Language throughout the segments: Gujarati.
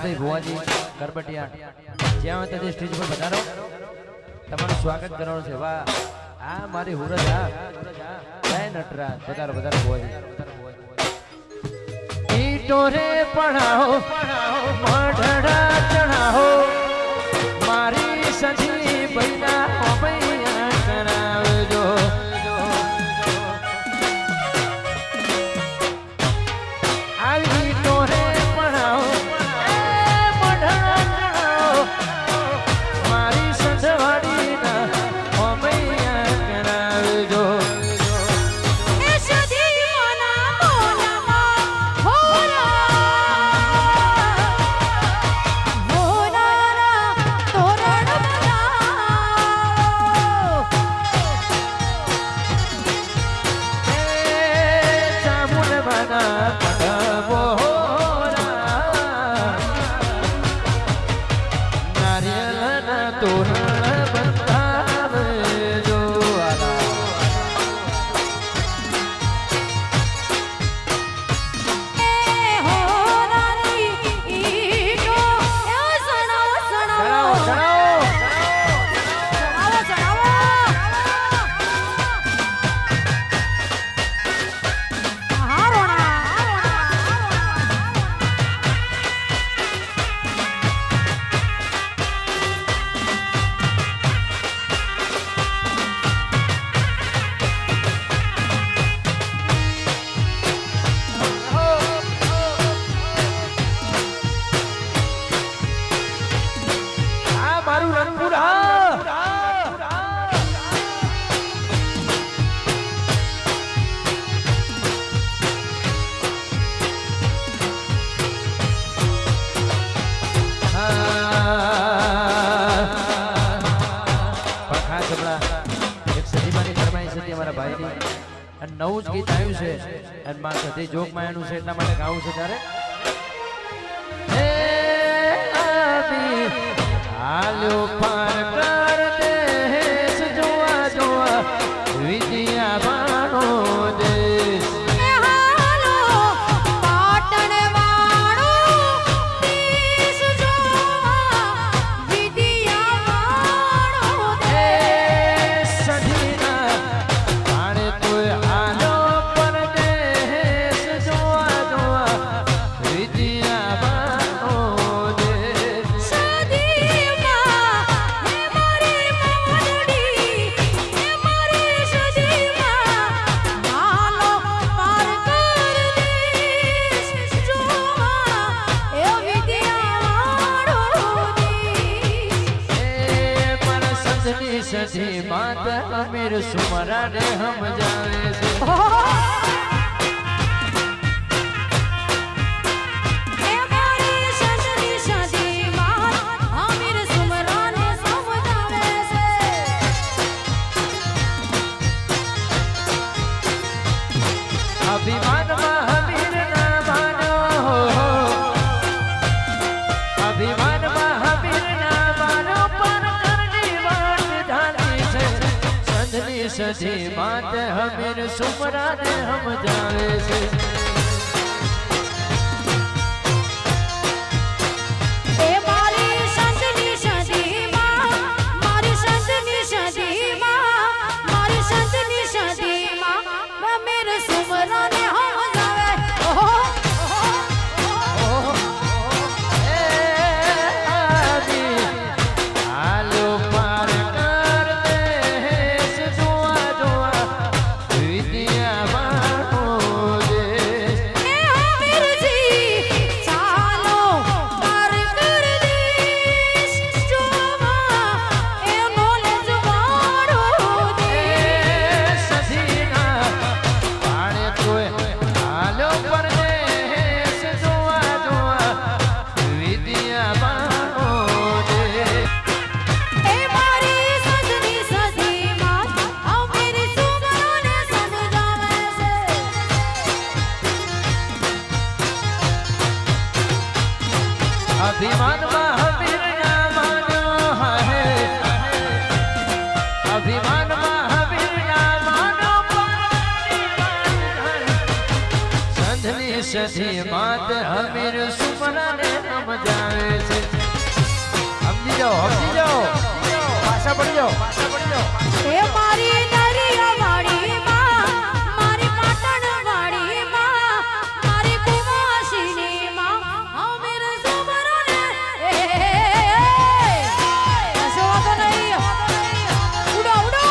ભાઈ ભુવાજી કરબટિયા જ્યાં હોય તે સ્ટેજ પર પધારો, તમારું સ્વાગત કરવાનું છે। વાહ, આ મારી હુરજ, આ જય નટરાજ, પધારો પધારો ભુવાજી। ઈટો રે પડાવો મઢડા ચઢાવો, મારી સજી બૈના બૈયા કરાવજો। આવી ટોરે પડાવો મઢડા ચઢાવો, મારી સંધવાડીના બૈયા કરાવજો। નવું જ ગીત આવ્યું છે અને માં સધી જોક માં એનું છે એટલા માટે ગાવું છે ત્યારે હાલ્યો પાર કર દેશ, જોવા જોવા વિદ્યા બાણો દેશ। सजी मात अमीर सुमरा रे हम जावे से, ए मारी सजनी सजी मात अमीर सुमरा रे समझावे से। अभिमान में अमीर ना मानो, अभिमान में अमीर ना मानो, पर सजी मात हमीर सुमरा ने हम जावे से। ए मारी संतनी सजी मां, मारी संतनी सजी मां, मारी संतनी सजी मां, हमीर सुमरा ने हम जावे। ओहो ए आदि आलो पार कर देश, जोआ जोआ विद्या बाणो देश। ए हमीर जी चालो पार कर देश, जोआ ए नॉलेज बाणो देश। सजीना पाणे कोई आलो परदेश, जोआ जोआ विद्या बाणो देश। ए मारी सजनी सजी मात अमीर सुमरा ने समझावे से। अभिमान में हमीर ना मानो है, अभिमान में हमीर ना मानो, संधनी सजी मात हमीर सुमरा ने हम जावे હે મારી દરિયાવાળી માં, મારી પાટણવાળી માં, મારી કુવાસીની માં, અમીર સુમરોને કશો વાંધો નહીં. ઉડો ઉડો.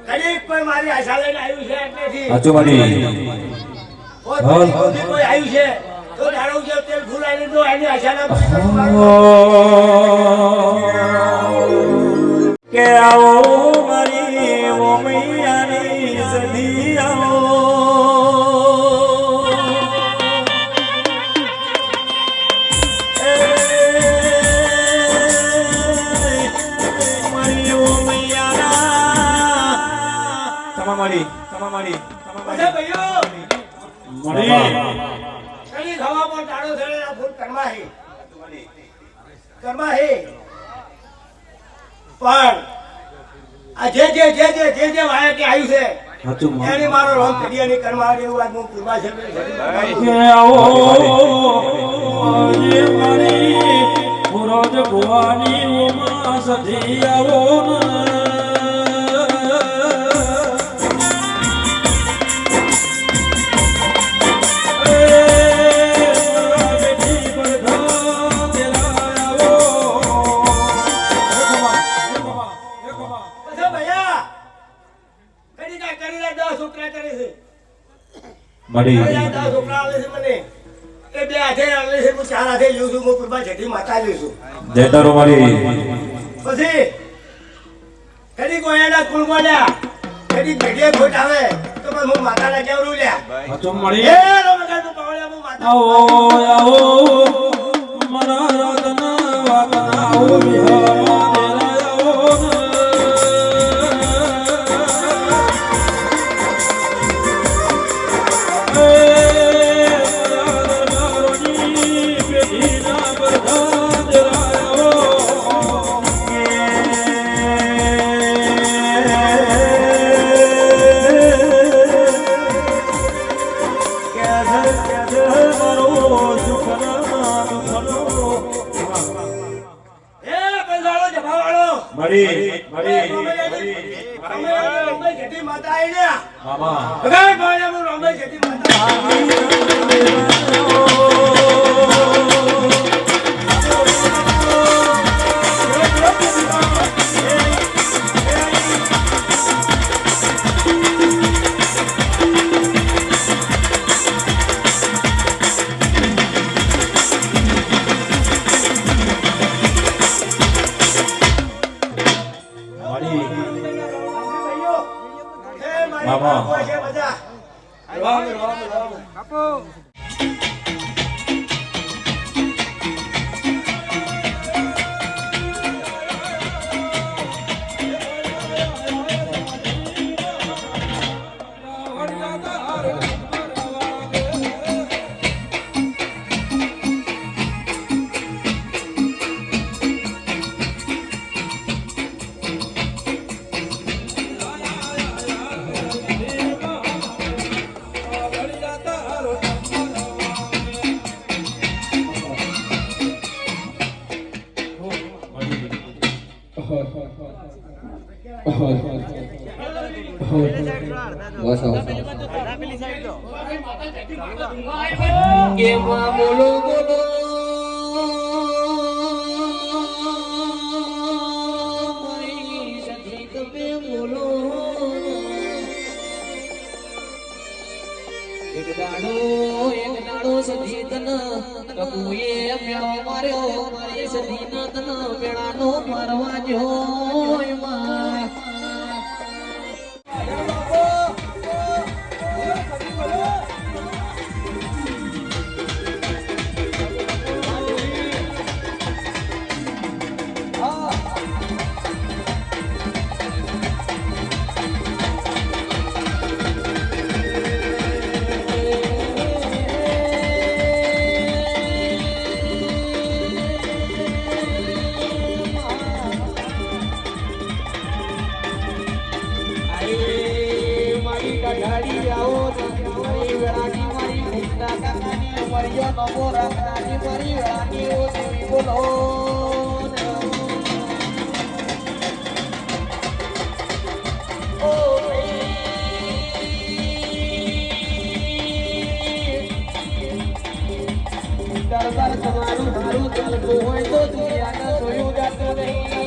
કડીક કોઈ મારી આશા લઈને આવ્યું છે એટલેથી સાચું મારી કોઈ આવ્યું છે તો દારૂ જે તેલ ફૂલાઈને દો એની આશા ના કે આવો મારી ઓમૈયાની સદી આવો મારી ઓમૈયાના તમારી ભાઈઓ મારી કડી ખાવા પર દાડો થયેલા ફૂટ કરમાહી કરમાહી પણ આ જે વાયા કે આવ્યું છે સાચું એની મારો રોમ કડિયાની કરમાડી એવું આજ હું કૃપા છે કે આવો જે મારી પુરોજ ભુવાની ઓમાં સધી આવો મારી છોકરા આવે છે મને એ બે હાથે આવે છે હું ચાર હાથે લઉં છું હું કૃપા જેથી માતા લઉં છું જયતારો મારી પછી કદી કોયાના કુલ બોલ્યા કદી ભેગે ખોટ આવે તો પણ હું માતાના કેવડું લ્યા સાચું મારી એ રમકા તું પાવળ્યા હું માતા આવો મારા રાતના વાતના આવો વિહારમાં માતા આવી ગયા મામા ભગાય ભાઈ હું રામભાઈ જેથી માતા બોલો બોલો મારી સખી તમે બોલો એક દાડો સખી તન કબુએ મેળો માર્યો મારી સખી ના તન મેળાનો મારવા જો દરબાર તમારું મારું ચાલતું હોય તો દુનિયાના જોયું જાતું નહીં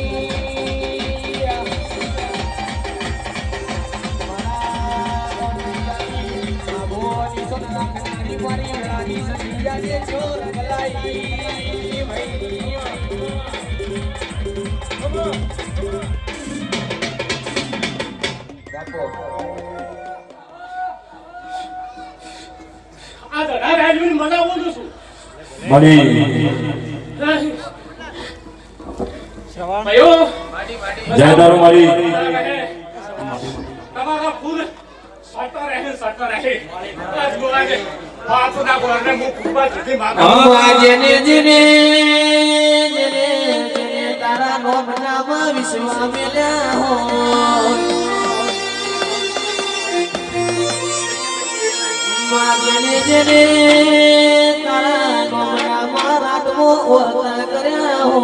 મારી રાણી સખિયાને ચોર ગલાઈ ભાઈ આ ધડા રાજવીને મનાવું છું મળી ભાઈઓ જય દારૂ મળી તમારા ફૂલ સરતા રહે આજ બોલાગે વાતના બોલને હું ખૂબ જ અંબા જેને જેને તારા નોમનામાં વિશ્વા મેલ્યા હો જેને જેને તારા નોમનામાં રાતમો ઓરતા કર્યા હો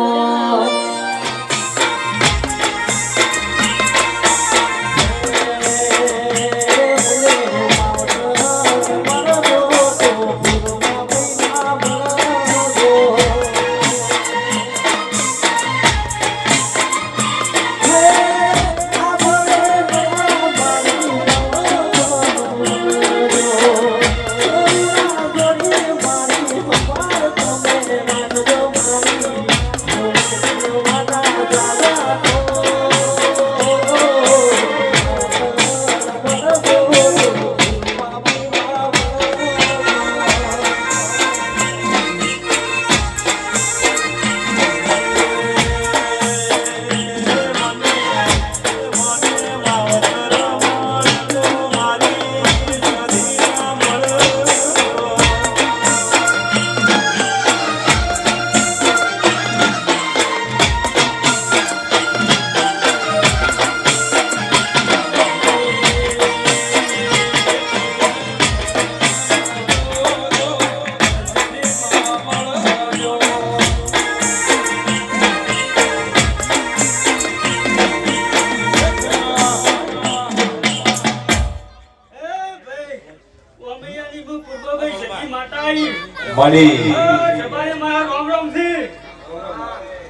મળી સભાએ મારા રામ રામ છે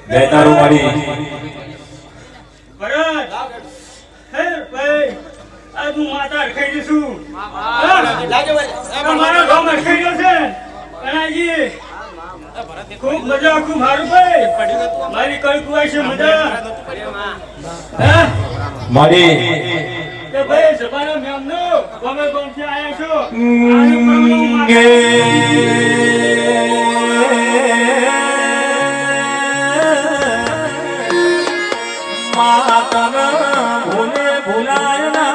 જય દારૂ મળી ભરત હે ભાઈ આજ હું માતા અડખાઈ દઈશું મારા ગામ અડખાઈ ગયો છે કનાજી ખૂબ મજા ખૂબ સારું ભાઈ મારી કઈ કુવાય છે મજા હે મળી કે ભાઈ સભાના મેમનો ગમે ગમથી આયા છો આનું પ્રમાણ ગે માતના ભૂલે ભૂલાય ના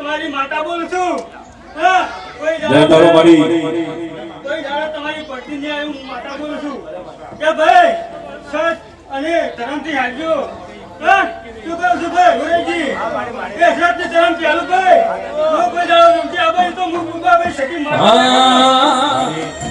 તમારી માતા બોલું છું હા કોઈ જય દારૂ મળી કોઈ દાડો તમારી પડતી નહીં આવ્યું હું માતા બોલું છું કે ભાઈ સત અને ધરમથી હાલજો હા શું કહું છું ભાઈ ગુરેજી કે સત ને ધરમ ચાલુ ભાઈ કોઈ દાડો નથી આ ભાઈ તો મુખ મુકા ભાઈ સખી માતા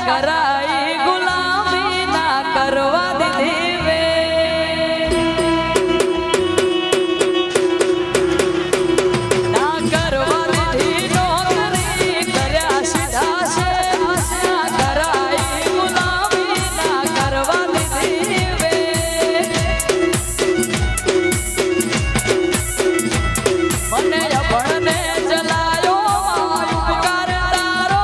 કરાઈ ગુલામી ના કરવા દીધી વે ના કરવા દીધી નોકરી કર્યા સીધા છે ના કરાઈ ગુલામી ના કરવા દીધી વે મને અભણને ચલાયો ઉપકાર તારો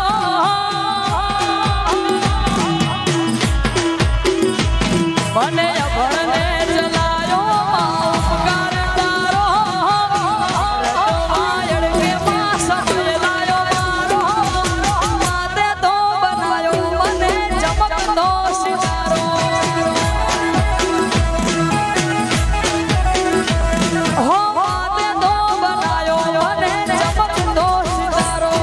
મને અભણને ચલાયો ઉપકાર તારો આયડ કે પાસ લાયો મારો માતે તો બનાયો મને ચમકતો સિતારો હો માતે તો બનાયો મને ચમકતો સિતારો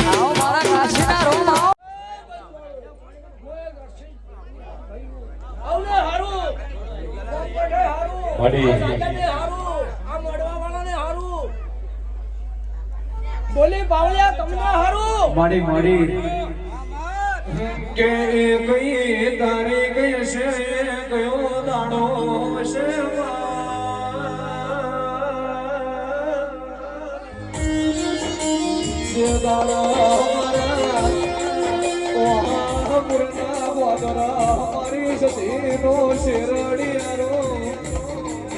આવો મારા કાશીના રોમ આવો બોલી બાવળિયા તમને હારું મારી મારી કે કઈ તારી કઈ છે કયો દાડો છે જે દાડો પૂર્ણા વાદરા મારી સતીનો શેરડિયારો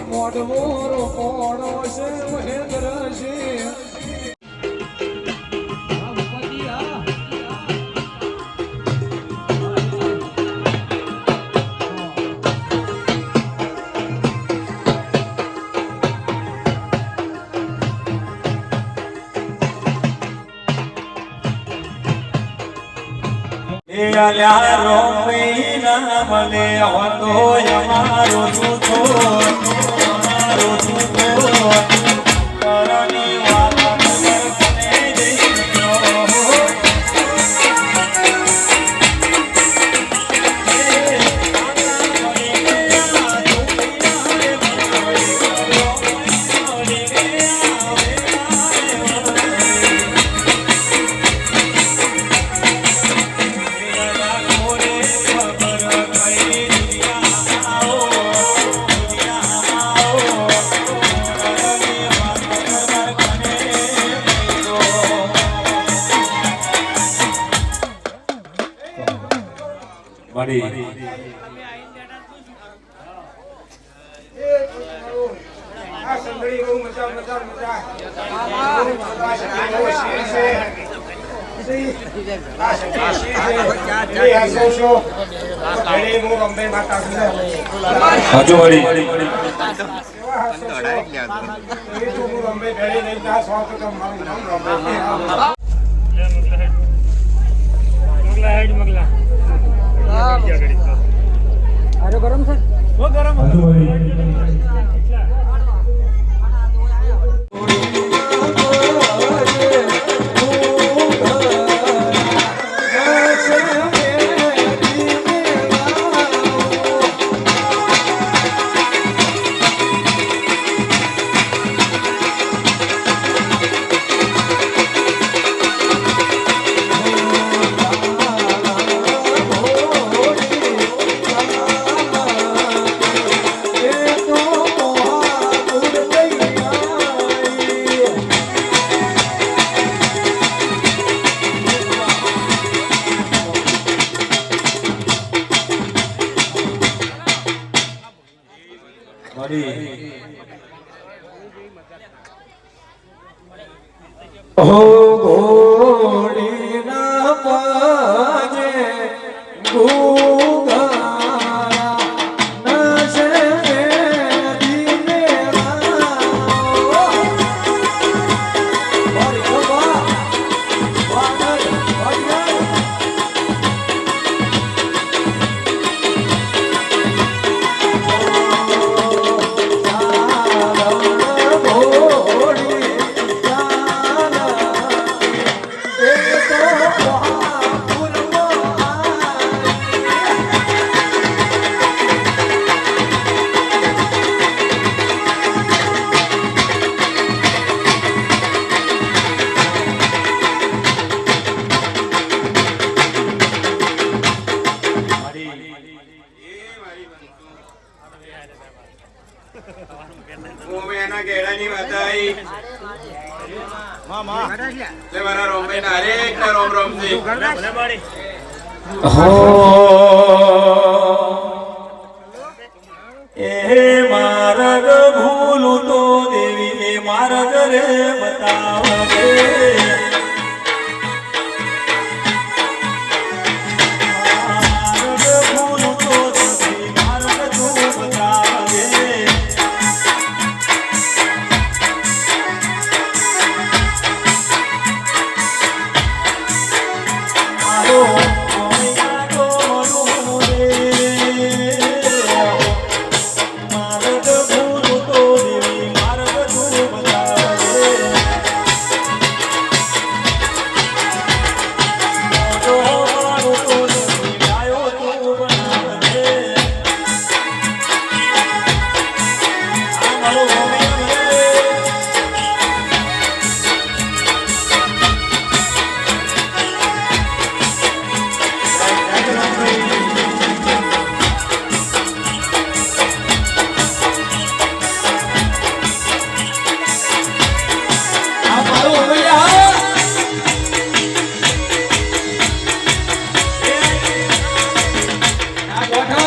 મોઢમોરો કોણો છે મહેન્દ્ર છે અલ્યા રોમી ના મને હતો અમારો જૂઠો અમારો જૂઠો કરણી વાત કરને જઈનો મારી આ સંગડી બહુ મજા મજા મજા આ સંગડી હજુ વળી મગલા અરે ગરમ છે બહુ ગરમ હો ઘોડી ના પાજે ગુગારા નશે દીને હું એના ગેડાની વાત આવી લે મારા રોમભાઈ ના હરેક ના રોમ રોમજી હો એ માર્ગ ભૂલું તો દેવી એ માર્ગ રે બતાવજે માર્ગ ભૂલું તો દેવી માર્ગ તું બતાવજે મારો કોઈના ગોરું રે માર્ગ ભૂલું તો દેવી માર્ગ તું બતાવજે મોટો મારું તો દેવી ગાયો તું બનાવજે આ મારો ગોવિંદ રે આ મારું હવૈયા આ ગોઠો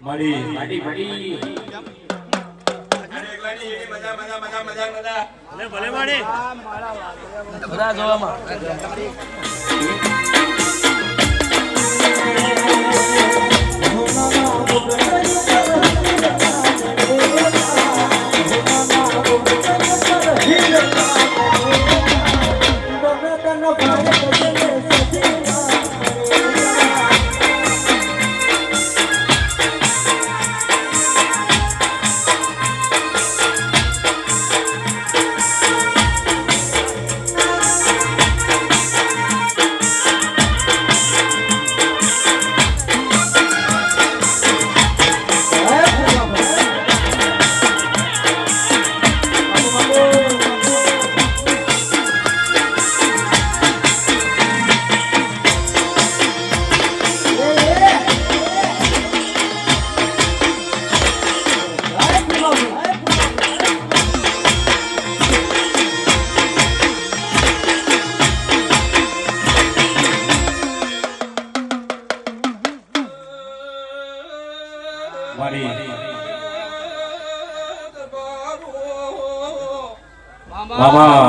મળી માડી માડી એકલાની એની મજા મજા મજા મજા મજા મામા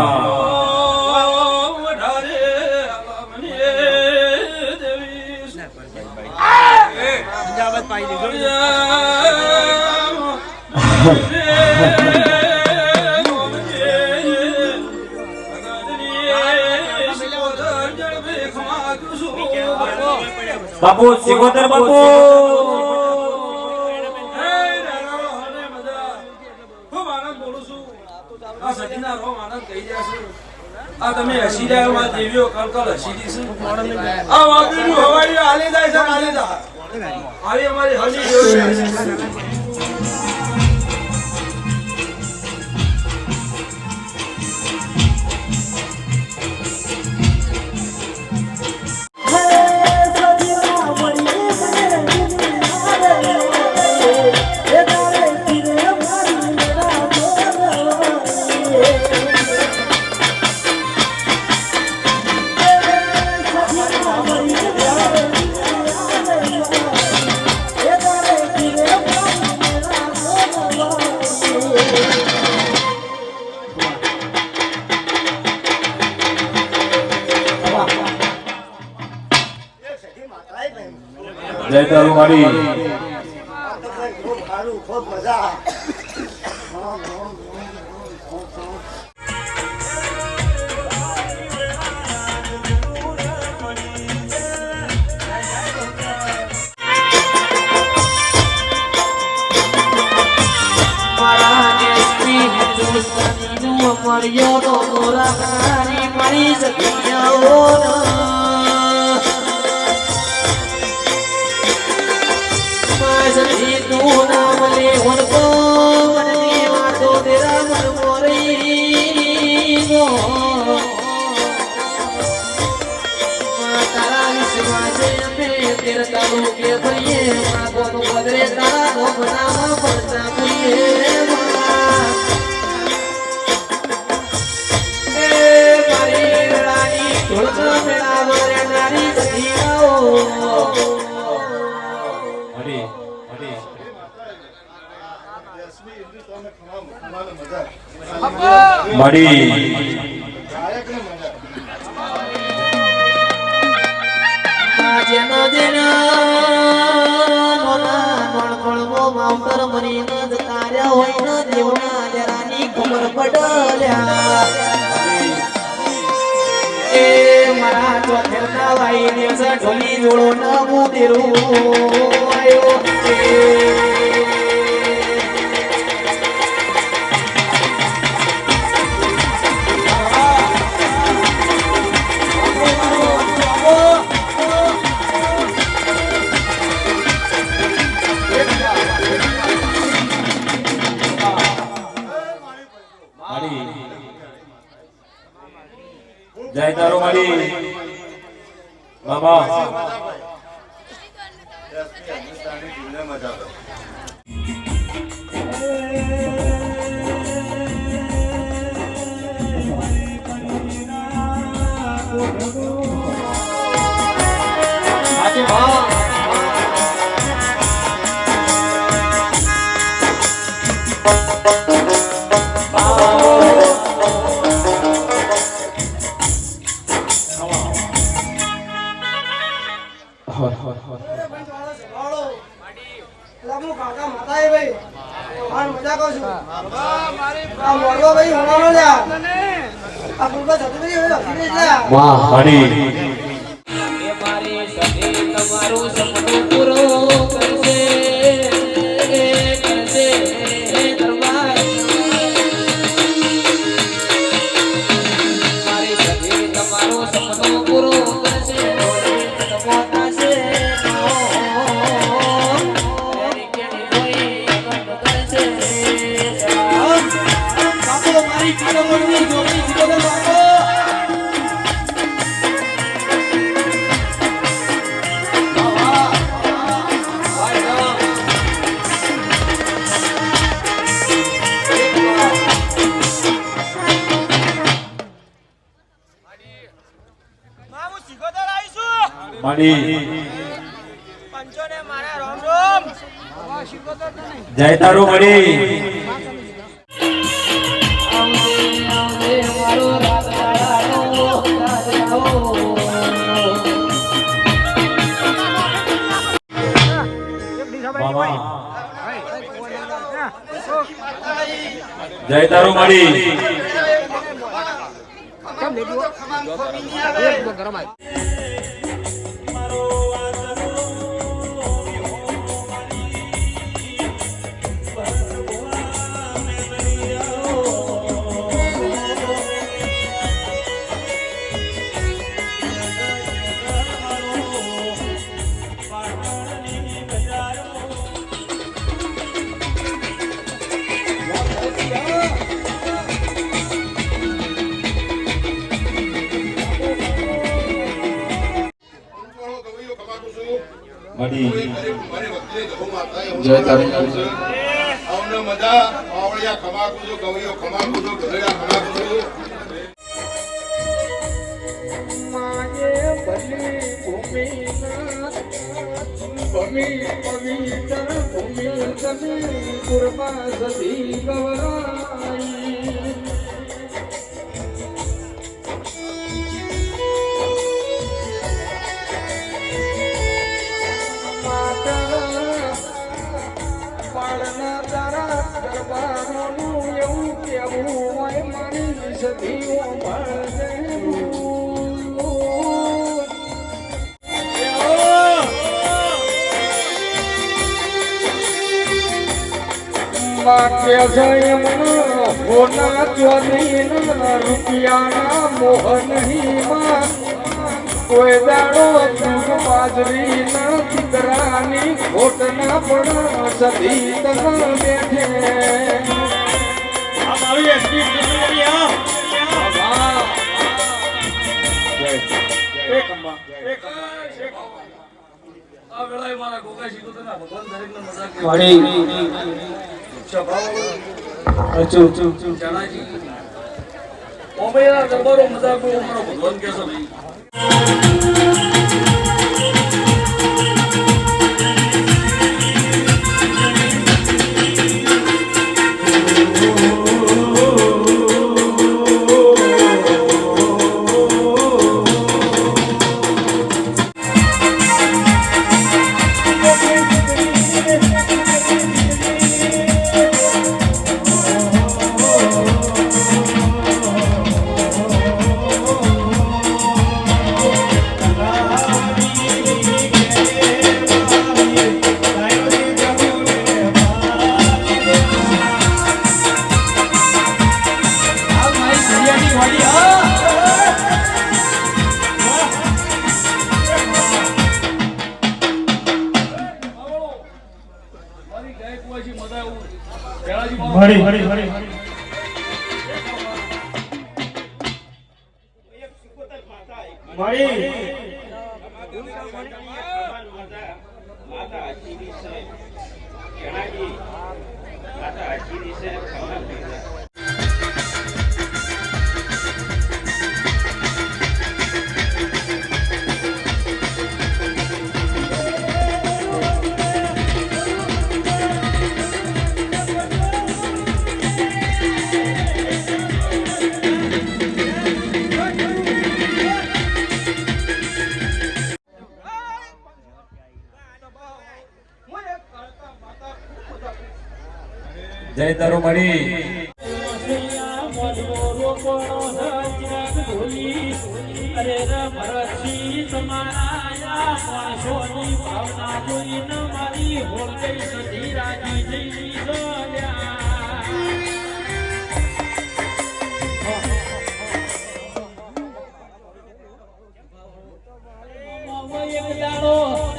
બાપુ સિકોતર બાપુ આ તમે હસી જાય માં દેવીઓ કલકલ હસી દીશું આ વાપરીનું હવાઈ હાલી જાય છે હાલી જાય આવી અમારી હસી જોઈ જય તારું મારી ખૂબ સારું ખૂબ મજા મળ્યો તો ગોરાની મળી સખિયાઓ સખી તું નામ લે વણકો મને વાતો તેરા મન મોરી દેશમાં છે અમે 13 તાલુકે ફરીએ માગોનો પદરે તારા બનાવવા પડતા પૂરીએ એ મારી રાણી ઢોલકા મેળા મારે નારી સખીઓ હરી હરી મળી જેનો જેના મોના નોણપણમો માવતર મરી ન જતા રહ્યા હોય ન દેવના જરાની ખબર પડલ્યા એ મારા ચોથેરના વાઈ દિવસ ઢોલી જોડો ન મુદેરું આયો જય તારો મળી બાબા વાહ હરી એ મારી સખી તમારું સપનું પૂરું કરશે કરશે દરબાર મારી સખી તમારું સપનું પૂરું કરશે પોતાશે મારી કાળોની જોડી જીવો બાપો મળી જય તારો મળી આવજે મારો રાજાનો રાજાઓ બાબા જય તારો મળી મળી જય તારી આવને મજા આવળિયા ખમા કુજો ગવૈયો ખમા કુજો ગધેડા ખમા કુજો માગે ભલી ભૂમિના ભૂમિ પવિત્ર ભૂમિ કદી કૃપા સદી ગવરાઈ દરબારોનું એવું કેવું હોય મારી સદીઓ ભળશે હોના ચોધરીના રૂપિયાના મોહ નહીં કોઈ દાડો દૂધ બાજરીના દીકરાની ખોટ ના પણ સદી તન બેઠે એક અંબા આ વેળાએ મારા ગોગા શીખોતરના ભગવાન દરેકને મજાક લે. વાડી અચુ જાણાજી ઓમૈયા દરબારો મજાક બહુ મારો ભગવાન કહેશે ભાઈ. મારી ગાય કુવાસી મજા આવું વેળાજી મારો જય તારો મળી અરે ભરતજી તમારા માણસોની ભાવના જોઈને મારી હોલકઈ સધી રાજી થઈ એક દાડો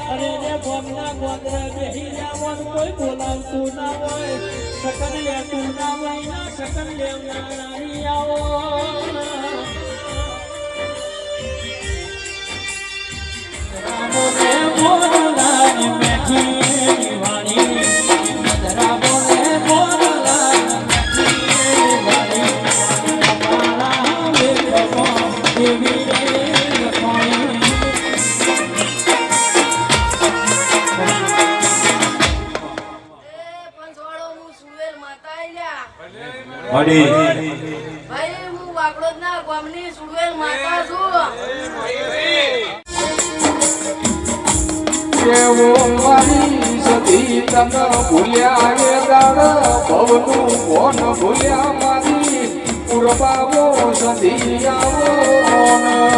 અરે રે ભોગના ગોદરે બેહી જાવન કોઈ બોલાવતું ના હોય સકન લેતું ના હોય ના સકન લેવા નારી આવો રામોને બોલાની મેઠી વાણી રામોને બોલાની મેઠી વાણી અમારા વેખો દેવી રે લખોણી મળી ભાઈ હું વાકડોદના ગામની સુડવેલ માતા છું. કેવો મારી સતી તન ભૂલ્યા એ દાડ ભવનું કોણ ભૂલ્યા મારી પુરબાવો સધી આવો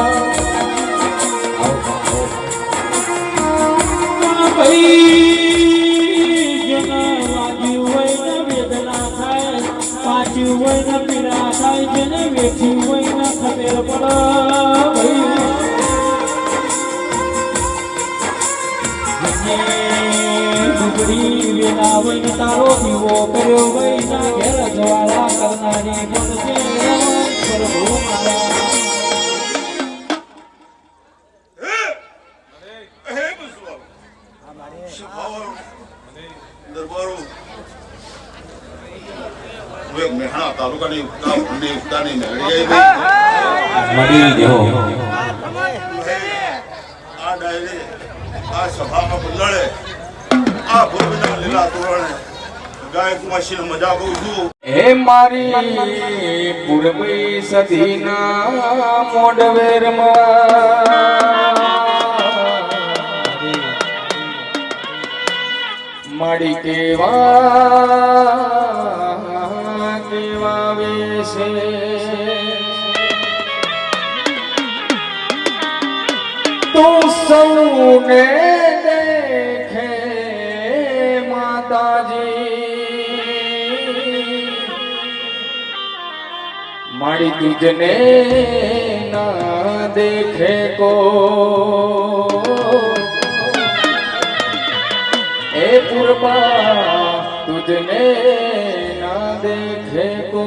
પાછી હોય ને પીડા થાય જેને વેઠી હોય ને ખબર પડે વેલા હોય ને તારો દીવો કર્યો હોય ના ઘેર જવાળા કરનારી મળશે પ્રભુ મારા દરબારો મેહાણા તાલુકાની ઉતાની મેળવી મળી ગયો આ ડાયરી આ સભામાં બંધાડે આ ભૂમિના લીલા તોરણે ગાય કુમાશીને મજા કહું છું. હે મારી પૂર્વી સદીના મોડવેરમાં માડી કેવા વેશે તું સૌને દેખે માતાજી માડી તુજને ના દેખે કો ए पुरबा तुझने ना देखे को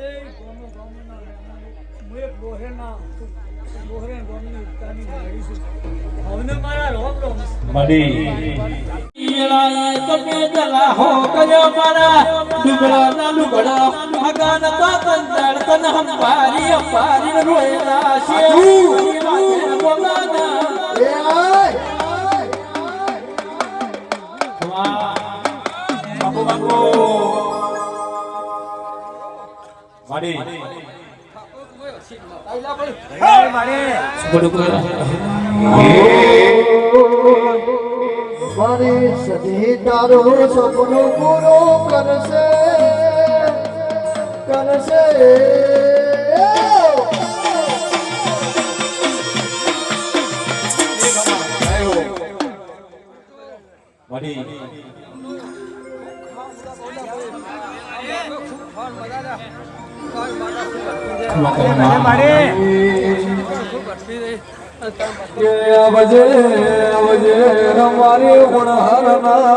એ હું એક બોહરેના બોહરે ગોમની ઉતાની મારી છું હવે મારા રોમ રોમ મારી સદી તારું સપનું પૂરું કરશે કરશે અવજે અવજે રમારી ગુણહરના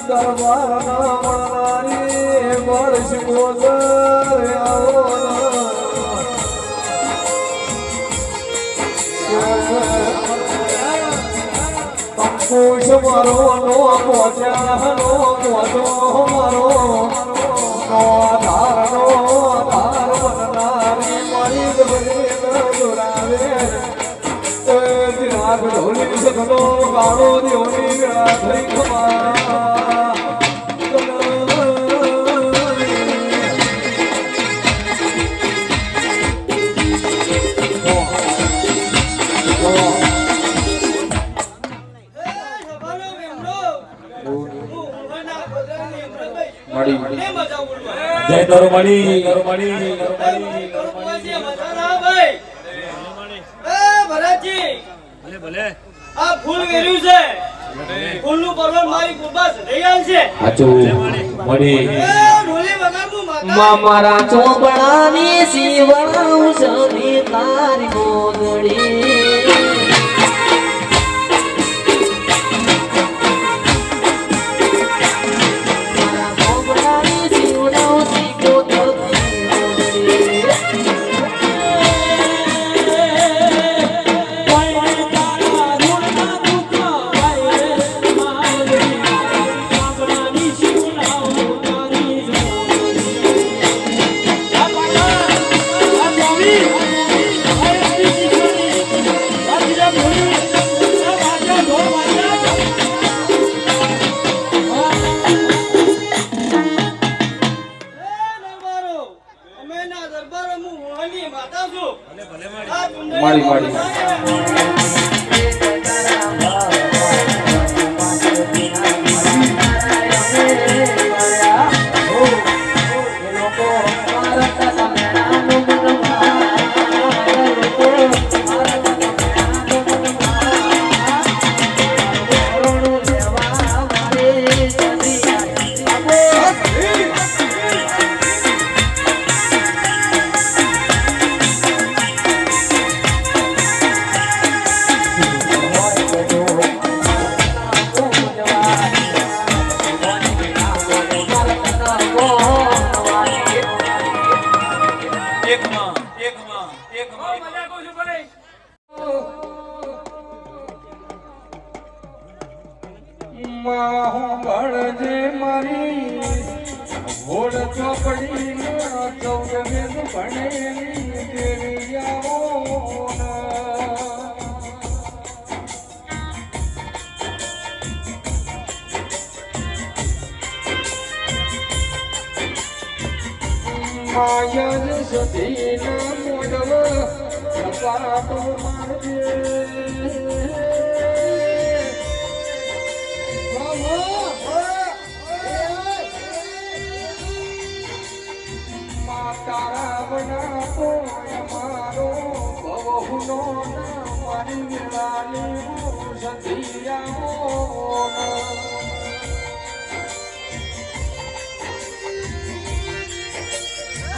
દરબારના મળનારી વર્ષ ગોદર આવો અંકુશ મારો નો પહોંચ્યા નો પહોંચો મારો નો આધાર બનનારી મારી ગબરી દોરાવે દિનાગ ઢોલી સગનો ગાળો દેવની વેળા થઈ ખમા જય તારો મળી આ ફૂલ વેર્યું છે ફૂલનું પરવર મારી કુરબાસ દયાલ છે ઢોલી વગાડું માતા મારા ચોપડાની સીવડાવું સમી તારી મોગડી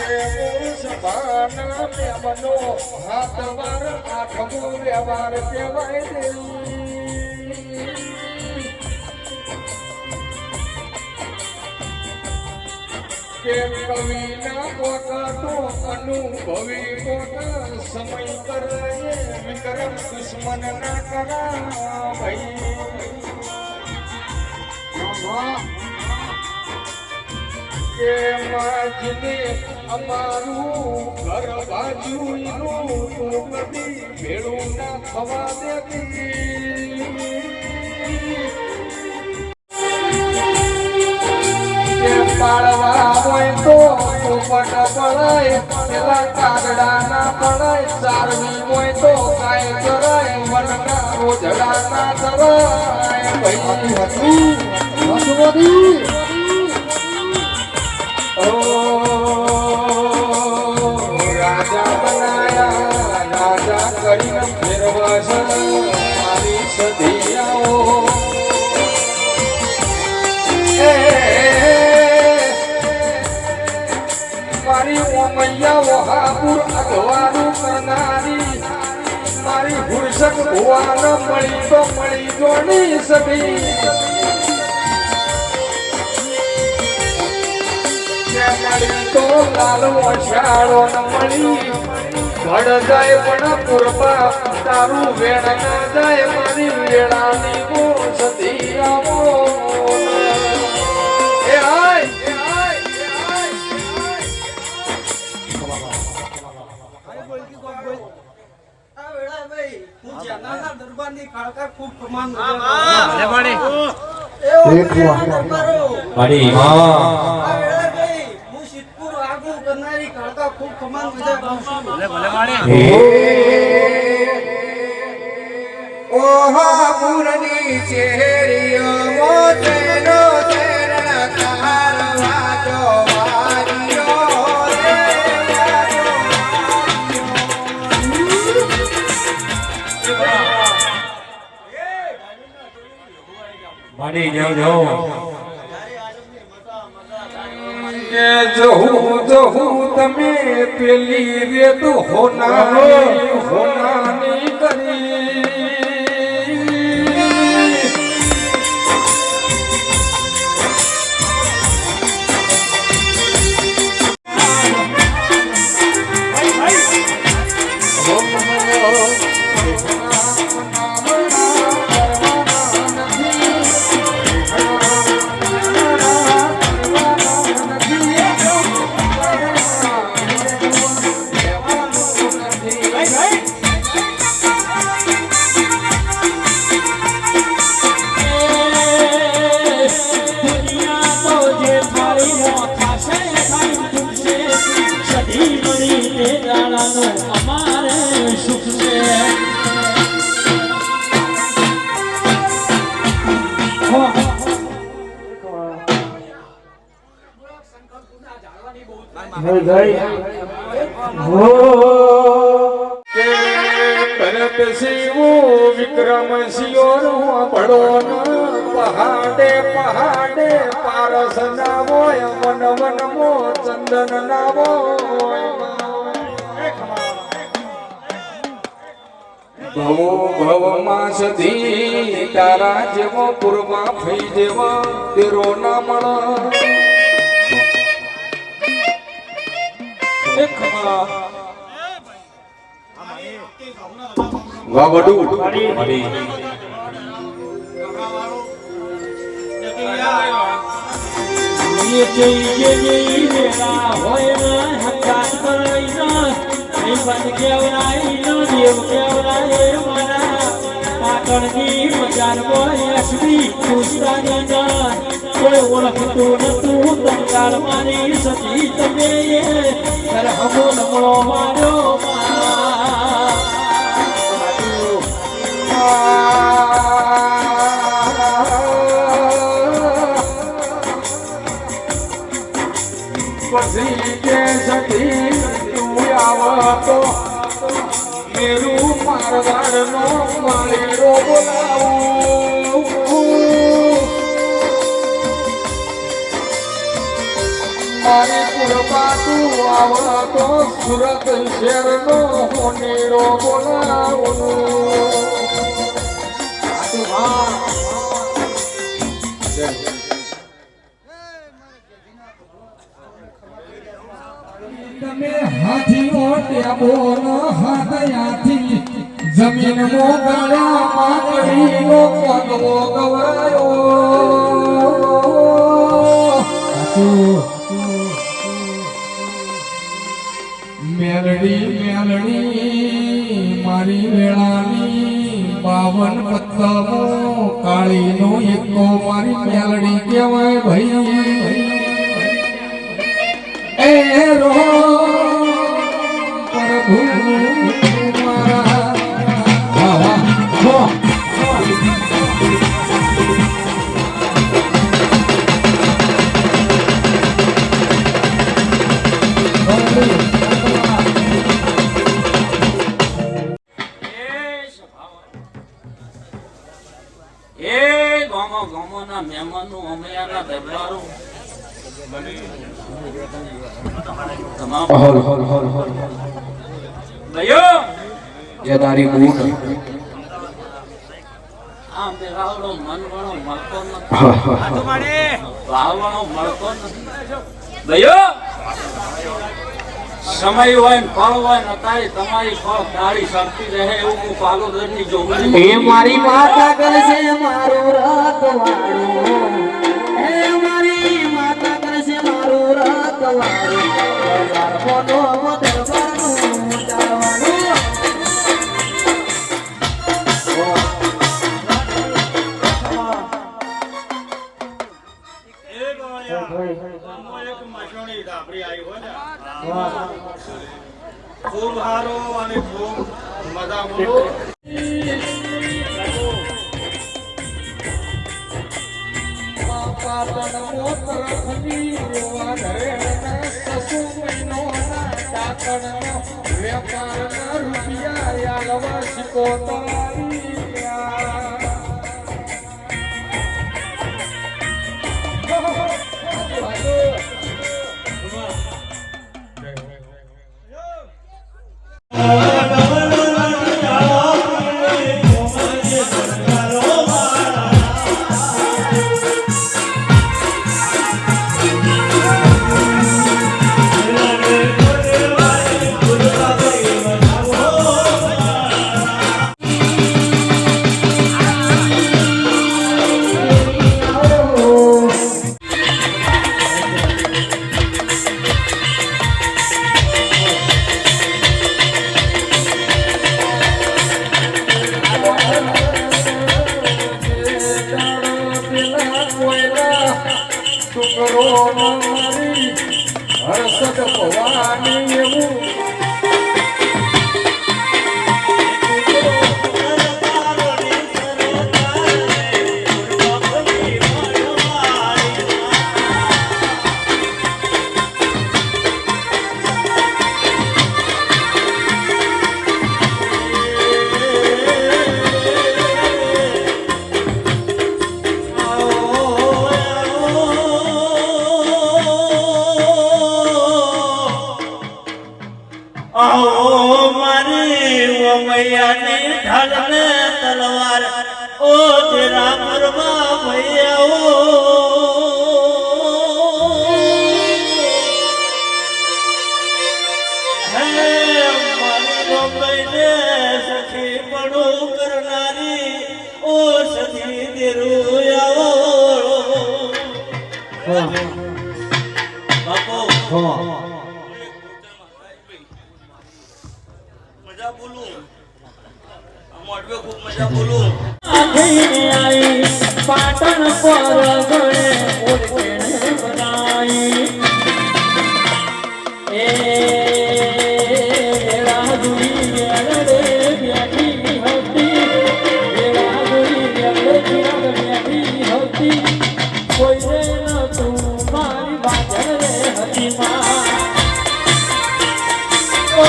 સભાના મેમનો હાથ વાર આઠમો વ્યવહાર કહેવાય કે કવિના પોકાતો અનુભવી પોતા સમય કરે વિક્રમ દુશ્મન ના કરા ભાઈ કે માજને અમારું ઘર બાજુનું તું કદી ભેળું ના થવા દેતી કે પાળવા હોય તો પોપટ પડાય પેલા કાગડા ના પડાય સારવી હોય તો કાય કરાય વનના રોજડા ના કરાય ભાઈ રાજા બનાયા રાજા કરીને ફેરવાસ મારી સધિયાઓ મારી ઓમૈયા વહાપુર અગવાનું કરનારી મારી હુરસક ભુવાન મળી તો મળી જોડી સધી મળી તો લાલ વસાડો ન મળી ઘડ જાય પણ પૂરબા તારું વેણ ના જાય મારી વેળાની ગો સતી આવો એ હાય ઓહાપુરની ચેરીઓ મોતેનો તેરણ કારવા તો વારીઓ રે માડી જાઓ કે જહું તમે પેલી વેદ હોનાની કરી ભરત શિવો વિક્રમ શિયો પડો પહાડે પહાડે પારસ ના હોય વન વન મો ચંદન ના હોય ભવો ભવ માં સધી તારા જેવો પૂર્વા ફઈ જેવા તેરો ના મળે વાવડુ ઓળખતું નતું તંગાળ મારી સતી તમે હમો નમળો માર્યો પછી કે સતી તું આવતો મેરું મારવાડ નો માળીરો બોલાવું મારી પુરબા તું આવા તો સુરત શહેરનો હોનેરો બોલાવું તમે હાથીઓ ટેબો ન હાથયાથી જમીન મોગળ્યા માગડીનો પગવો ગવરાયો મેલડી મેલડી મારી વેળાની 52 પત્તમો કાળીનો એકો મારી મેલડી કહેવાય ભાઈ એ રો પ્રભુ મારા વાહ વાહ ગામોના મહેમાનો અમયાના દરબારો તમામ ભાઈઓ જે તારી બૂટ આમ બેરાવડો મનવણો મળતો નથી ભાવણો મળતો નથી ભાઈઓ સમય હોય ને ફળ હોય ને તારી તમારી ફળ દાળી સરતી રહે એવું હું પાલોદરની જોગણી એ મારી માતા કરશે મારું રખવાડું એ મારી માતા કરશે મારું રખવાડું દરબારનો દરબારનું ચાલવાનું ખૂબ સારો અને ખૂબ મજા મળો હર્ષદ ભવાની એવું મૈયાની ઢાલને તલવાર ઓ તેરા મરવા ભૈયા હે મારી ગોપઈને સખી પડું કરનારી ઓ સખી દેરું આવો બાપો મજા બોલું ખૂબ મજા બોલું પાટણ પર ગણે ઓળખેણ બનાઈ એ રાજુરી વેળે બેઠી હતી એ રાજુરી વેળે બેઠી હતી કોઈને નતું મારી બાજરે હતી માં ઓ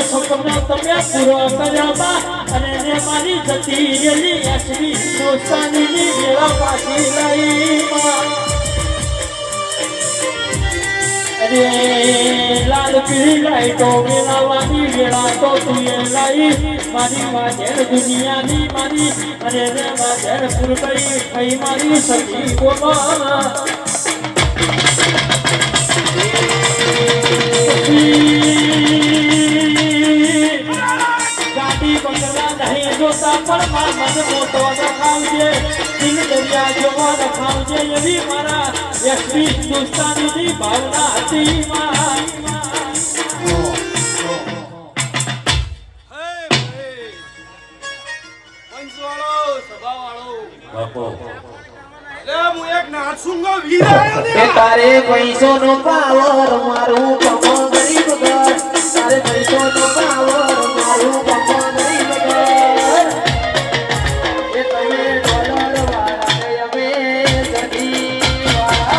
સપના તમે પૂરો કર્યા અને રે મારી જતી રેલી એસબી દોસ્તાની વેળા પાછી લઈ અરે લાલ પીળી લાઈટો વેલાવાની વેળા તો તું લાઈ મારી વાજેર દુનિયાની મારી અરે રે વાજેર પુરબઈ કઈ મારી સખી બોલા ગાડી બંગલા નહીં જોતા પણ મારા મન મોટો રખાવજે દિલ દરિયા જેવો રખાવજે એવી મારા એસબી હિન્દુસ્તાનીની ભાવના હતી તારે પૈસો નો પાવર મારું કમો ગરીબ ઘર તારે પૈસો નો પાવર મારું કમો ગરીબ ઘર એ તમે ડોલર વાળા ને અમે સદી વાળા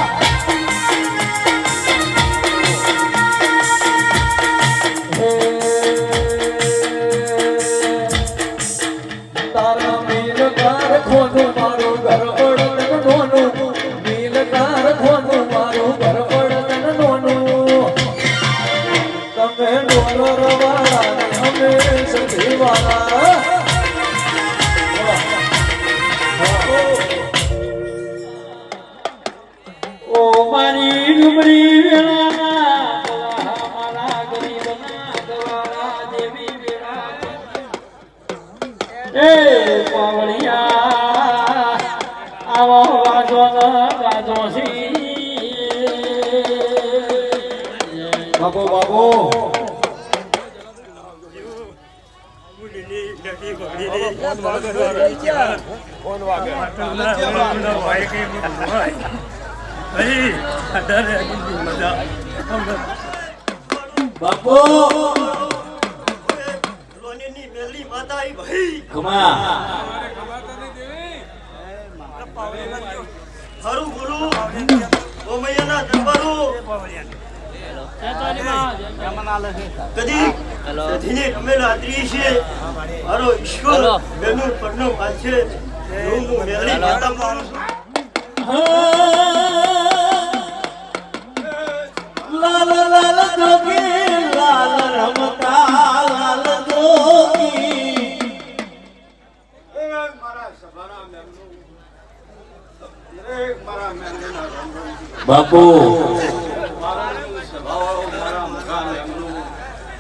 તારા મીર ઘર ખોદું મારું ઘર પડતું નોનું ખોનું મારું ઘર પડતન નોનું તમે ડોલર વાળા અમે સધી વાળા ઓ મારી ડુમરી વેળાના મારા ગરીબના દ્વારા દેવી વેળા એ પાવળિયા આવો વાજો બાપુ બાપુ બાપુ ખમા હારું બોલું ઓ મૈયાના દરબારો કદી ધીને અમે રાત્રિ છે મારો ઈશ્વર બેનું પરનો પાછે હું મેળી માતા મારું લાલ લાલ જોગી લાલ રમતા લાલ જોગી મારા સભાના મેમનું મારા મેમના બાપુ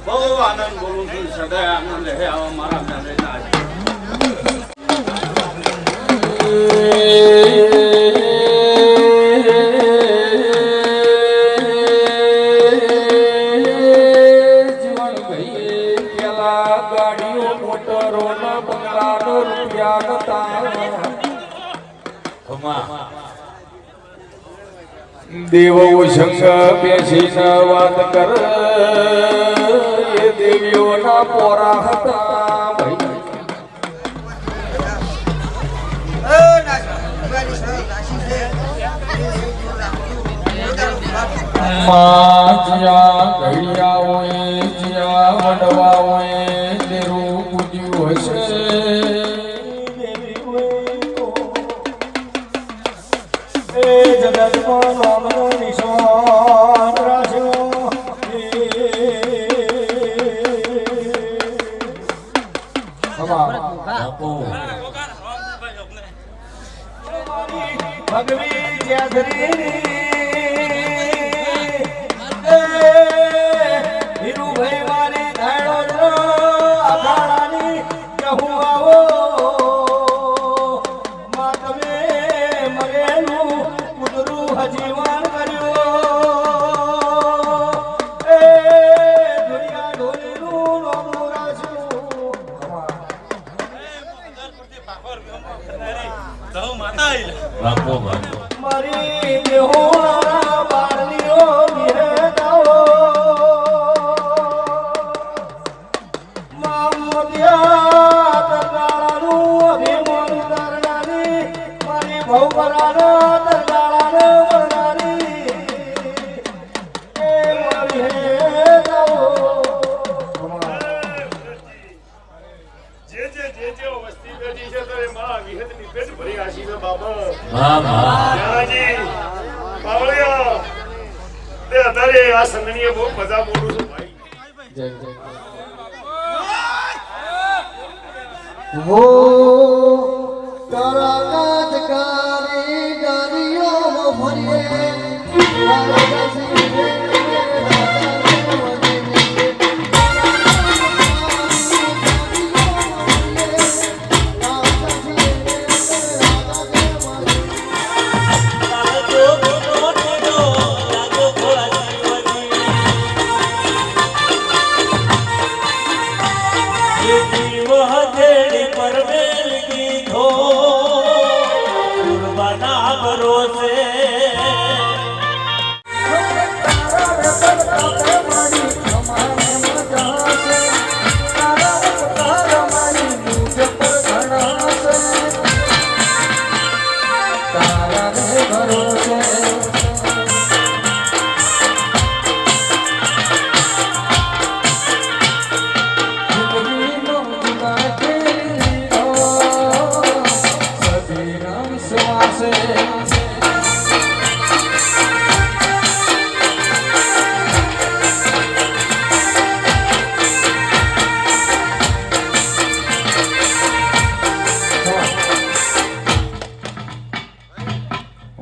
બહુ આનંદ બોલું છું સદાય આનંદ હે આવા મારા મેમના જીવન ભાઈ પેલા ગાડીઓ મોટરો ના બંગલાનો રૂપિયા નતા દેવો સંગ બેસીને વાત કર એ દેવીઓના પોરા હતા ભાઈ માં જ્યાં ઘડિયા હોય જ્યાં વડવા હોય તેરું પૂજ્યું હશે જગતમાં રામનો નિશાન રાખ્યો ભગવી જ્યાદરી હીરુભાઈ વાલી ધાડો અખાડાની કહું આવો માં તમે મરેલું કુતરું હજીવાન કર્યું એ દુનિયા ઢોલીનું નામું રાખ્યું મારી દેહોના બારલીઓ વિહેતાઓ મોતિયા તરગાળાનું અભિમાન તારણાની મારી ભવપરાના તરગાળાને વરનારી એ મારી હેતાઓ જે પેટ ભરી આશી બાબા હા હા જાજી પાવળિયા તે અત્યારે આ સંગણીએ બહુ મજા મોડું છું ભાઈ જય જય હો તારા કાજકારી ગાડીઓમાં ફરીએ તારા જસીને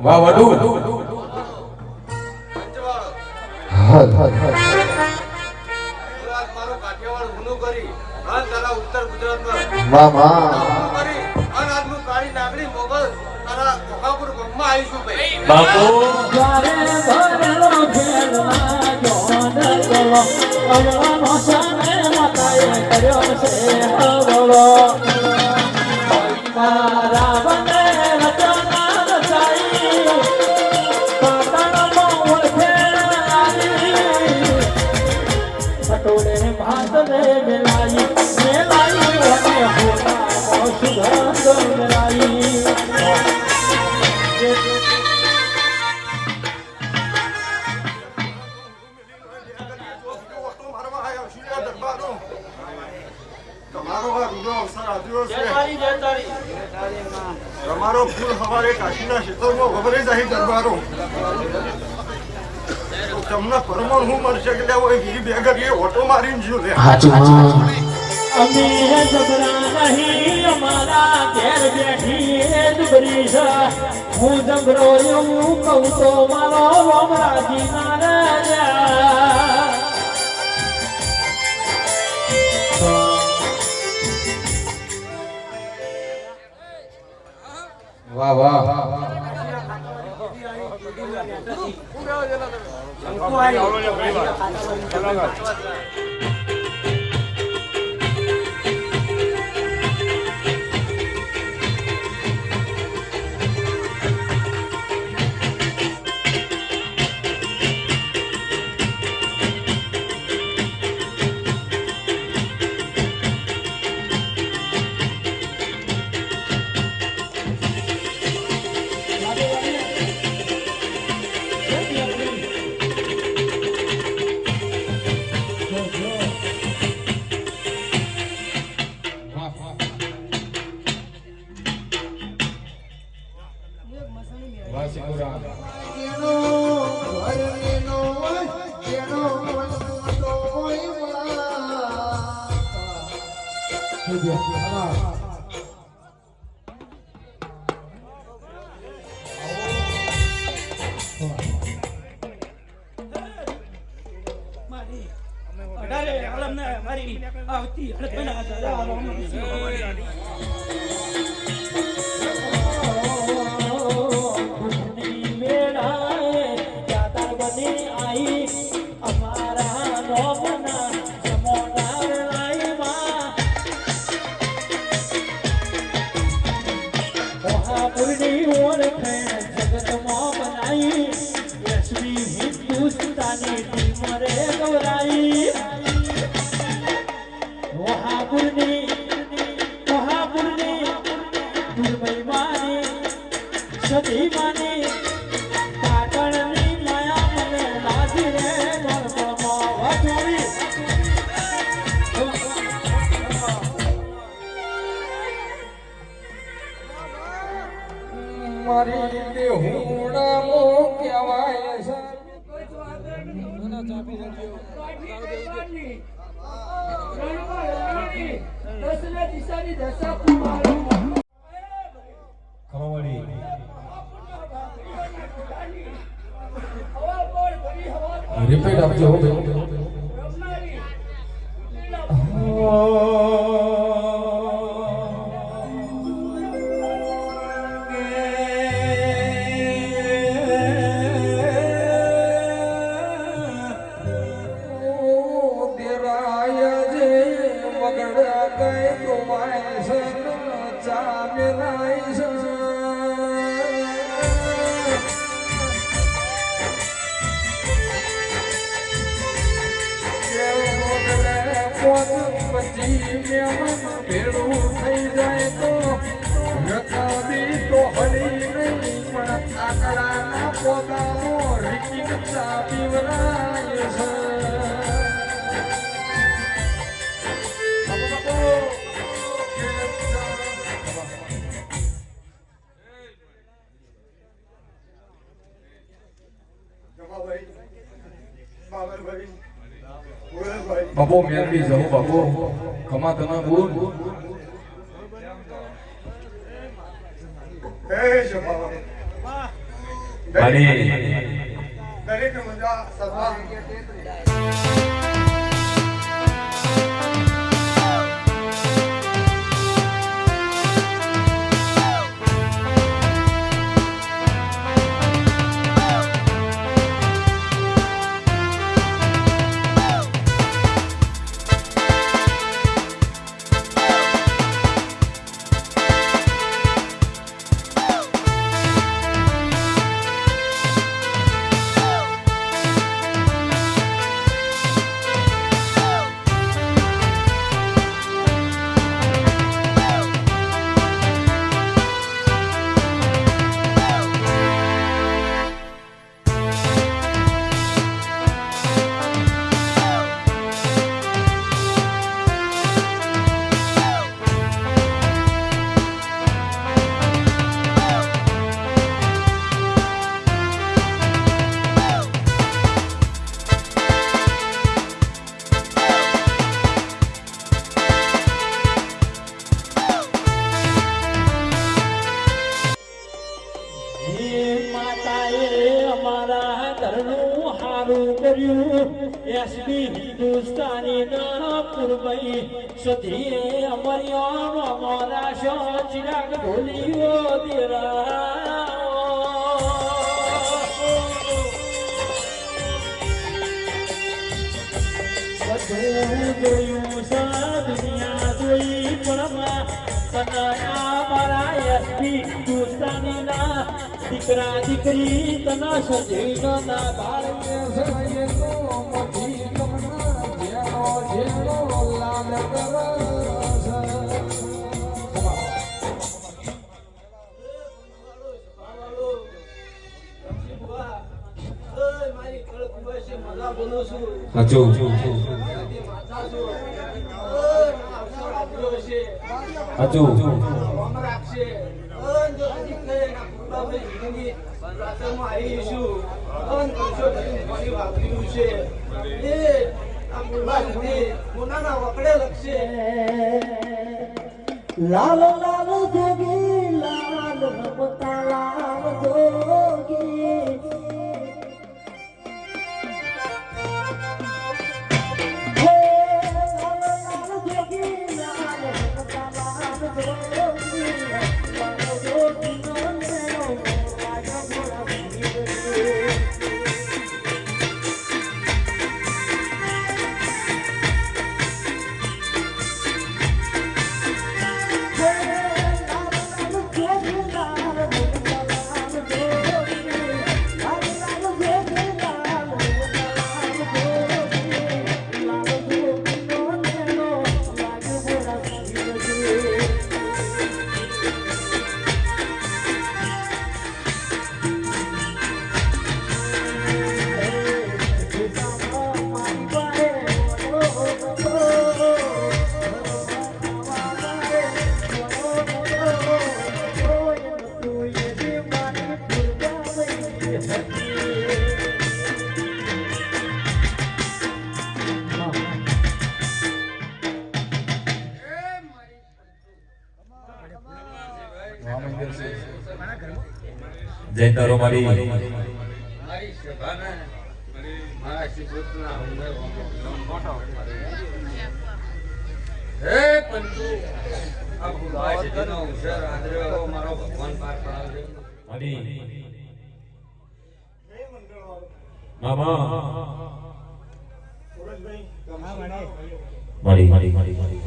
વાહ વડુ હલ હલ હલ વાહ વાહ બાપુ તમારો ફૂલ હવારે કાશીના ક્ષેત્રમાં વગરે જાય દરબારો તમને પરમણ હું મળશે કે હોય વી બેગર એ ઓટો મારીને જ્યો લે અમે જબરા નહીં અમારા ઘેર બેઠી દુબરી છે હું જબરો એવું કહું તો મારો રોમરાજી ના રાજા વાહ વાહ રિપીટ આપજો ભેડું થઈ જાય તો રકાબી તો હરી નહીં પણ આકડાના પોતાનો રીકિંગતા પીવરાય છે બાપુ મેરડી જવું બાપુ કમા તના બોલ દરેક મજા સભા હિન્દુસ્તાની ના પૂર્વઈ સધીએ અમરિયાનો અમારા શો ચિરાગ ઢોલીઓ દેરા બધું જોયું સા દુનિયા જોઈ પણ તનયા મારા એસપી હિન્દુસ્તાની ના દીકરા દીકરી તના સજીનો ના બાળકે સવાય તો મોટી જેનો લાલ કરસ હાચો હાચો લાલ લાલ જોગી લાલ રમતા લાલ જોગી જય તારો મારી મારી સભાના મારા શિવના મોટો હે પંતુ આ ભૂલા છે નો ઉશર આદરો મારો ભગવાન પાર પડાવજો મારી મામા મારી મારી મારી મારી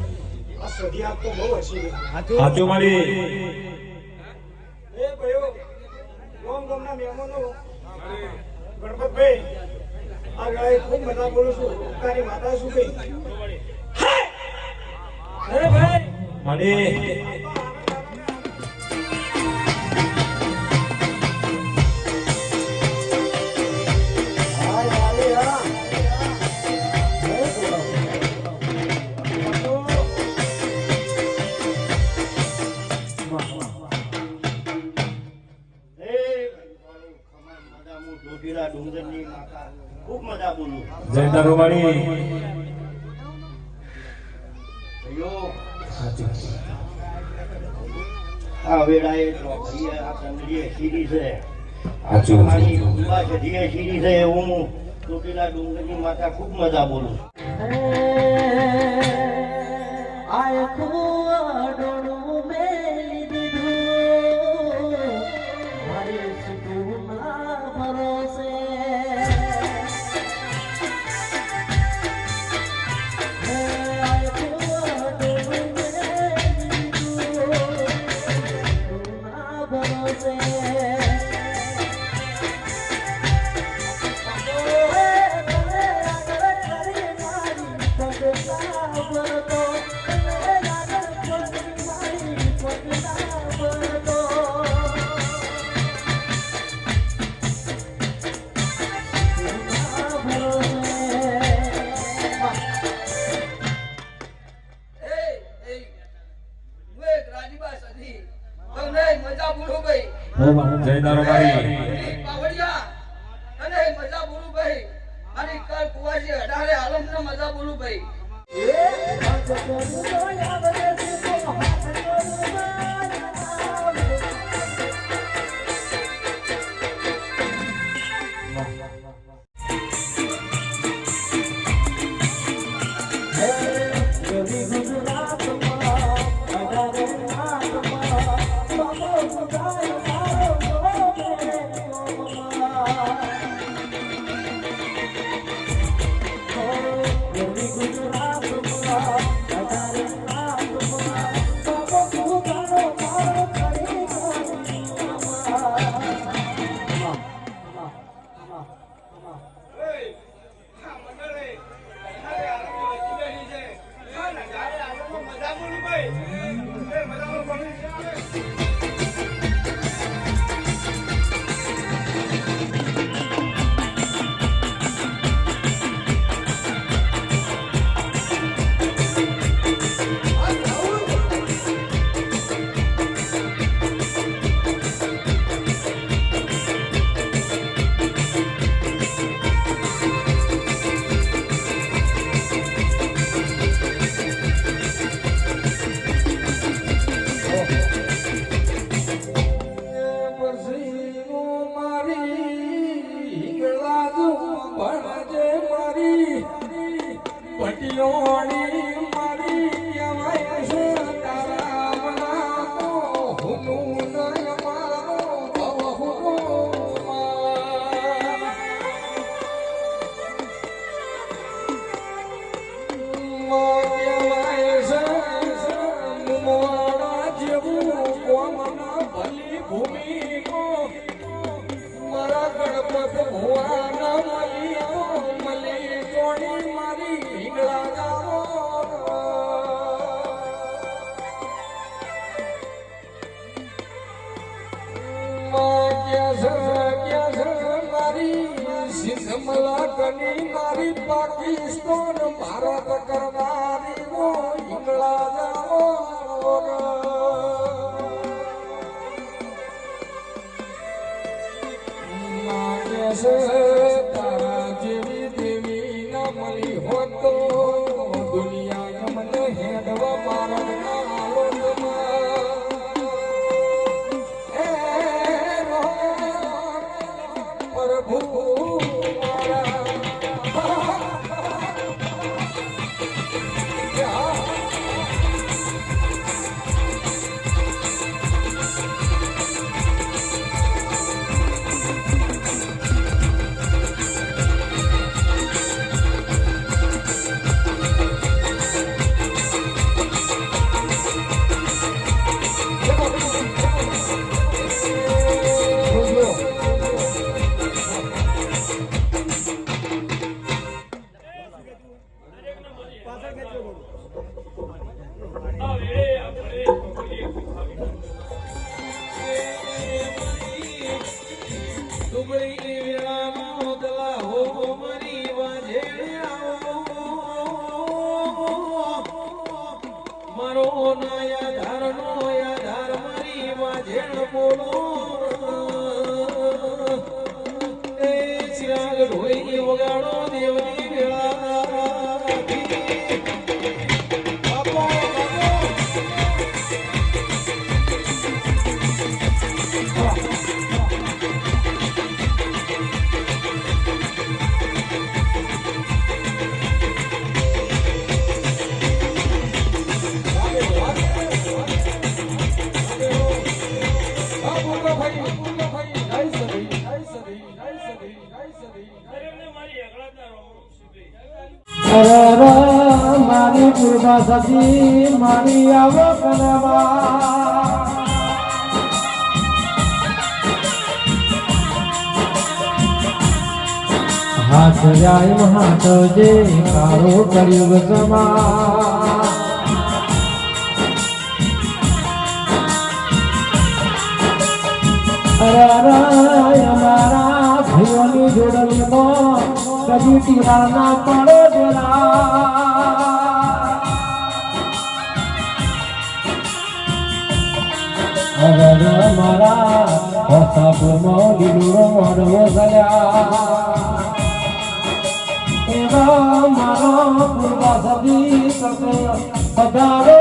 આ સદિયા તો બહુ હસી સાચું મારી એ ભાઈઓ ગામ ગામના મહેમાનો ગણપતભાઈ આ ગાય ખૂબ મજા બોલું છું તારી માતા શું કહી અરે ભાઈ મારી ડુંગરની માતા ખૂબ મજા બોલું જય તારો મારી આ વેળાએ ચોકડીએ આ ચંદ્રીએ સીડી છે સાચું મારી ઉભા ચઢીએ સીડી છે હું ચોટીલા ડુંગરની માતા ખૂબ મજા બોલું આખું મેલી દીધું મારી સુખના ભરોસે જય તારો મારી પાવડિયા અને મજા બોલું ભાઈ મારી કર કુવાજી અઢારે આલમ ને મજા બોલું ભાઈ મારી પાકિસ્તાન ભારત કરનારી ઓ ઈંગળા જાઓ તારા જેવી દેવી ના મળી હોત તો દુનિયા મને હેડવા મારા ના પ્રભુ વગાડો દેવની વેળા મારી પૂર્વા સતી મારી આવક હાથ જાય હાથ જે કારો કર્યું સમા અમારા ભાઈઓની જોડણીમાં કદી ટીરા ના પડે મારા હોસાપુરમાં લીલુડો હરવો થયા એવા મારો પૂર્વા સદી કરતો પધારો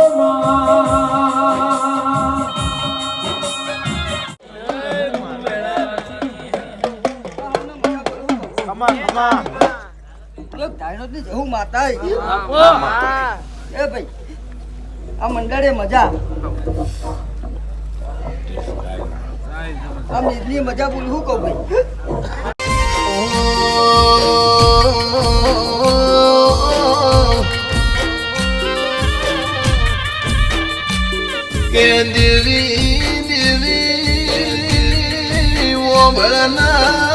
હું માતા એ ભાઈ આ મંડળે મજા આ મેદની મજા બોલું કહું ભાઈ કે દેવી દેવી ઓ ભળના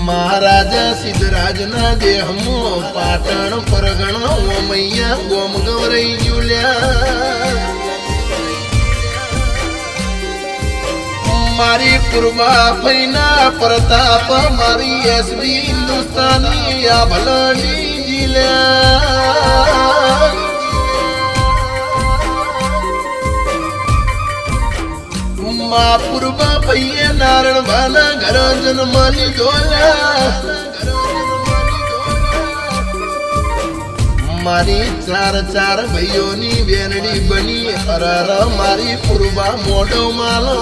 મહારાજા સિદ્ધરાજના દેહમો પાટણ પરગણો મૈયા ગોમ ગવરાઈ જ્યુલ્યા મારી પૂર્વા ફઈના પ્રતાપ મારી એસબી હિન્દુસ્તાની આ ભલણી જીલ્યા માં પૂર્વા પૈયે નારણ ભાના ઘર જન્મ લીધો મારી ચાર ચાર ભાઈઓની બેનડી બની હરર મારી પૂર્વા મોઢો માલો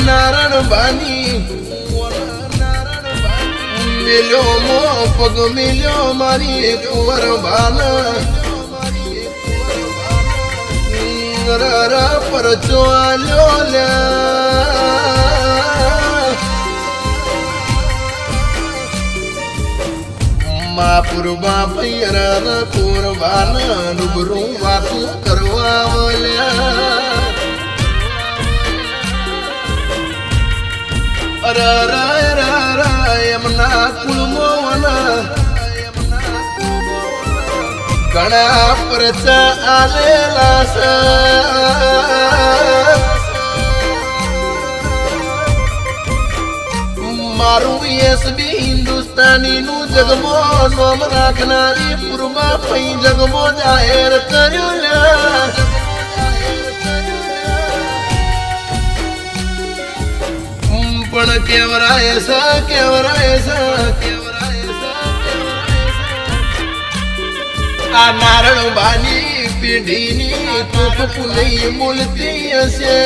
નારણ બાની મિલ્યો મો પગ મિલ્યો મારી કુંવર બાના પર ચોલ્યો મા પૂર્વા પૈયર પૂર્વાના રૂબરૂ વાતું કરવા વલ્યા યમના કુલમોના ઘણા પરચા આલેલા છે મારું એસબી હિન્દુસ્તાની નું જગમો નોમ રાખનારી પૂર્વા પૈ જગમો જાહેર કર્યું કેવરાય છે કેવરાય છે આ નારણ બાની પેઢીની કોક નહીં બોલતી હશે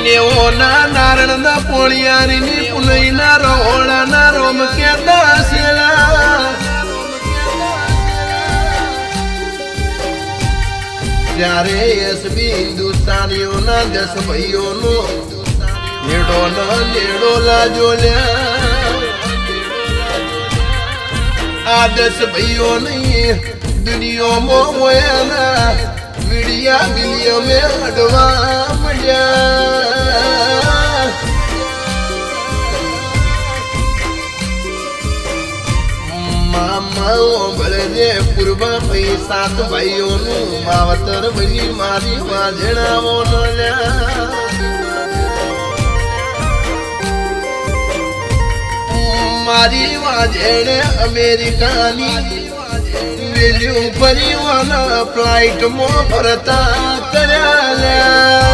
નેવોના નારણના પોળિયારીની પુનઈના રહોળાના રોમ કેતા શેલા જ્યારે એસબી હિન્દુસ્તાનીઓના 10 ભાઈઓનો નેડો ન નેડો લાજો આ 10 ભાઈઓ નહીં દુનિયામાં મોયાના મીડિયા મિલિયો મેં અડવા મળ્યા મામા બળદે પૂર્વા પૈ 7 ભાઈઓનું માવતર બની મારી વાજણાવો ન મારી વાજણે અમેરિકાની વેલ્યુ પરિવાના ફ્લાઇટમાં ફરતા કર્યા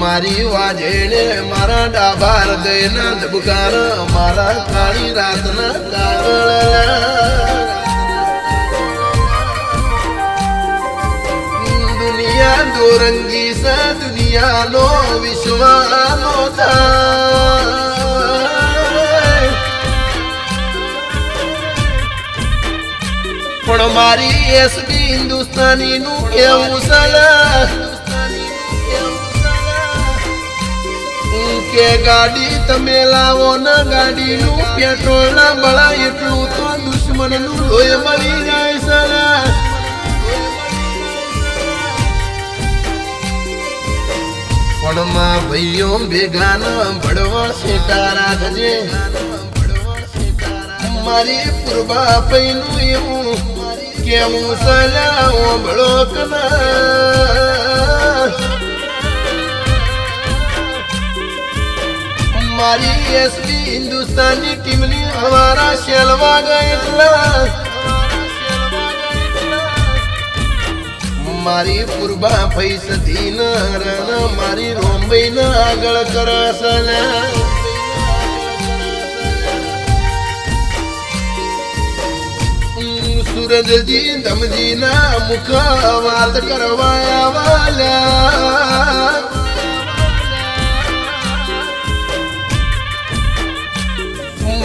મારી વાજેણે મારા ડાબા હૃદયના ધબકાર મારા કાળી રાતના કાગળ દુનિયા દોરંગી છે દુનિયાનો વિશ્વાનો પણ મારી એસબી હિન્દુસ્તાની નું કેવું કે ગાડી તમે લાવો ને ગાડી નું પેટ્રોલ ના બળા એટલું તો દુશ્મન નું લોહી મળી જાય છે પણ માં ભાઈઓ ભેગા ન ભડવા શેટા રાખજે મારી પૂર્વા પૈનું એવું કેવું સલાવો ભળો કના મારી એસબી હિન્દુસ્તાની ટીમની અમારા શેલવા ગયા મારી પૂર્વા પૈસથી ન રણ મારી રોંબઈ ન આગળ કરસના સુરજજી ધમજી ના મુખ વાત કરવા વાલા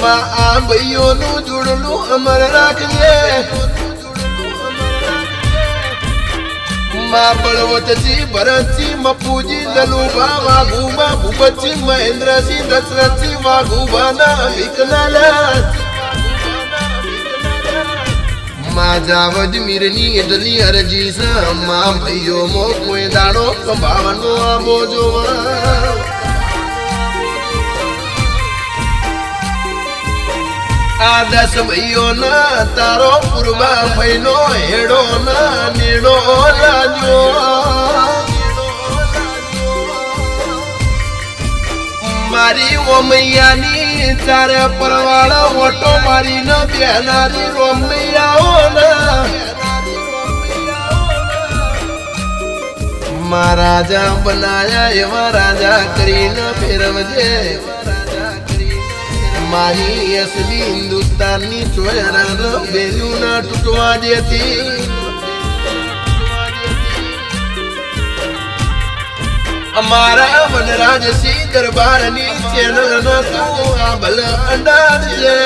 આ ભાઈઓનું જોડલું અમર રાખજે માં બળવતજી ભરતજી મપુજી દલુભા વાઘુબા ભૂપતજી મહેન્દ્રસિંહ દશરથજી વાઘુબાના વિકનાલા માં જાવજ મીરની એટલી અરજી છે માં ભાઈઓ મો કોઈ દાડો કંભાવાનો આબો જોવા આ 10 ભાઈઓ ના તારો પૂર્વા ભાઈનો હેડો ના નેડો લાજો મારી ઓમૈયાની ચારે પરવાળા ઓટો મારી ન બેનારી રોમૈયાઓ ના મા રાજા બનાયા એવા રાજા કરીને ફેરવજે મારી એસબી હિન્દુસ્તાનની ચોયરા બેલું ના તૂટવા દેતી અમારા વનરાજસિંહ દરબારની ચેનલ નો તું આ ભલ અંડાજે